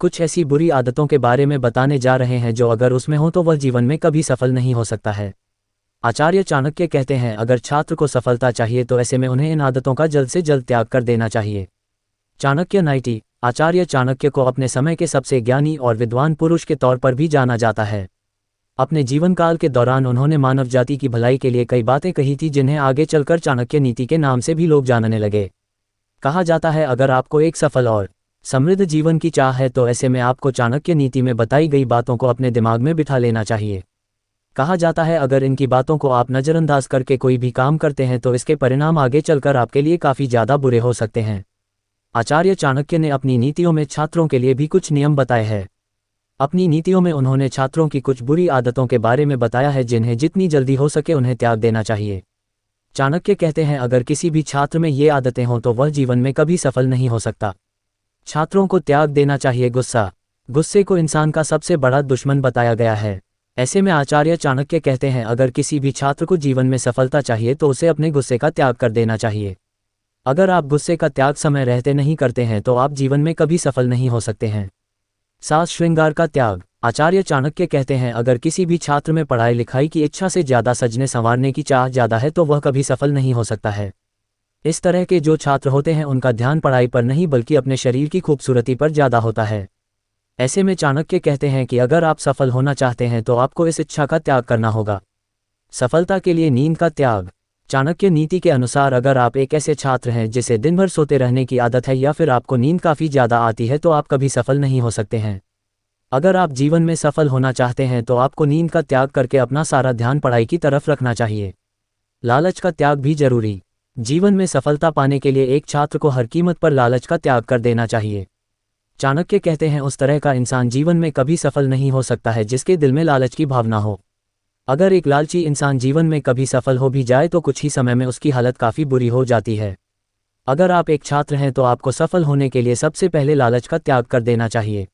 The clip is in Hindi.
कुछ ऐसी बुरी आदतों के बारे में बताने जा रहे हैं जो अगर उसमें हो तो वह जीवन में कभी सफल नहीं हो सकता है। आचार्य चाणक्य कहते हैं, अगर छात्र को सफलता चाहिए तो ऐसे में उन्हें इन आदतों का जल्द से जल्द त्याग कर देना चाहिए। चाणक्य 90। आचार्य चाणक्य को अपने समय के सबसे ज्ञानी और विद्वान पुरुष के तौर पर भी जाना जाता है। अपने जीवन काल के दौरान उन्होंने मानव जाति की भलाई के लिए कई बातें कही थी जिन्हें आगे चलकर चाणक्य नीति के नाम से भी लोग जानने लगे। कहा जाता है, अगर आपको एक सफल और समृद्ध जीवन की चाह है तो ऐसे में आपको चाणक्य नीति में बताई गई बातों को अपने दिमाग में बिठा लेना चाहिए। कहा जाता है, अगर इनकी बातों को आप नज़रअंदाज करके कोई भी काम करते हैं तो इसके परिणाम आगे चलकर आपके लिए काफ़ी ज़्यादा बुरे हो सकते हैं। आचार्य चाणक्य ने अपनी नीतियों में छात्रों के लिए भी कुछ नियम बताए हैं। अपनी नीतियों में उन्होंने छात्रों की कुछ बुरी आदतों के बारे में बताया है जिन्हें जितनी जल्दी हो सके उन्हें त्याग देना चाहिए। चाणक्य कहते हैं, अगर किसी भी छात्र में ये आदतें हों तो वह जीवन में कभी सफल नहीं हो सकता। छात्रों को त्याग देना चाहिए गुस्सा। गुस्से को इंसान का सबसे बड़ा दुश्मन बताया गया है। ऐसे में आचार्य चाणक्य कहते हैं, अगर किसी भी छात्र को जीवन में सफलता चाहिए तो उसे अपने गुस्से का त्याग कर देना चाहिए। अगर आप गुस्से का त्याग समय रहते नहीं करते हैं तो आप जीवन में कभी सफल नहीं हो सकते हैं। साज श्रृंगार का त्याग। आचार्य चाणक्य कहते हैं, अगर किसी भी छात्र में पढ़ाई लिखाई की इच्छा से ज़्यादा सजने संवारने की चाह ज़्यादा है तो वह कभी सफल नहीं हो सकता है। इस तरह के जो छात्र होते हैं उनका ध्यान पढ़ाई पर नहीं बल्कि अपने शरीर की खूबसूरती पर ज़्यादा होता है। ऐसे में चाणक्य कहते हैं कि अगर आप सफल होना चाहते हैं तो आपको इस इच्छा का त्याग करना होगा। सफलता के लिए नींद का त्याग। चाणक्य नीति के अनुसार अगर आप एक ऐसे छात्र हैं जिसे दिन भर सोते रहने की आदत है या फिर आपको नींद काफ़ी ज़्यादा आती है तो आप कभी सफल नहीं हो सकते हैं। अगर आप जीवन में सफल होना चाहते हैं तो आपको नींद का त्याग करके अपना सारा ध्यान पढ़ाई की तरफ रखना चाहिए। लालच का त्याग भी जरूरी। जीवन में सफलता पाने के लिए एक छात्र को हर कीमत पर लालच का त्याग कर देना चाहिए। चाणक्य कहते हैं, उस तरह का इंसान जीवन में कभी सफल नहीं हो सकता है जिसके दिल में लालच की भावना हो। अगर एक लालची इंसान जीवन में कभी सफल हो भी जाए तो कुछ ही समय में उसकी हालत काफ़ी बुरी हो जाती है। अगर आप एक छात्र हैं तो आपको सफल होने के लिए सबसे पहले लालच का त्याग कर देना चाहिए।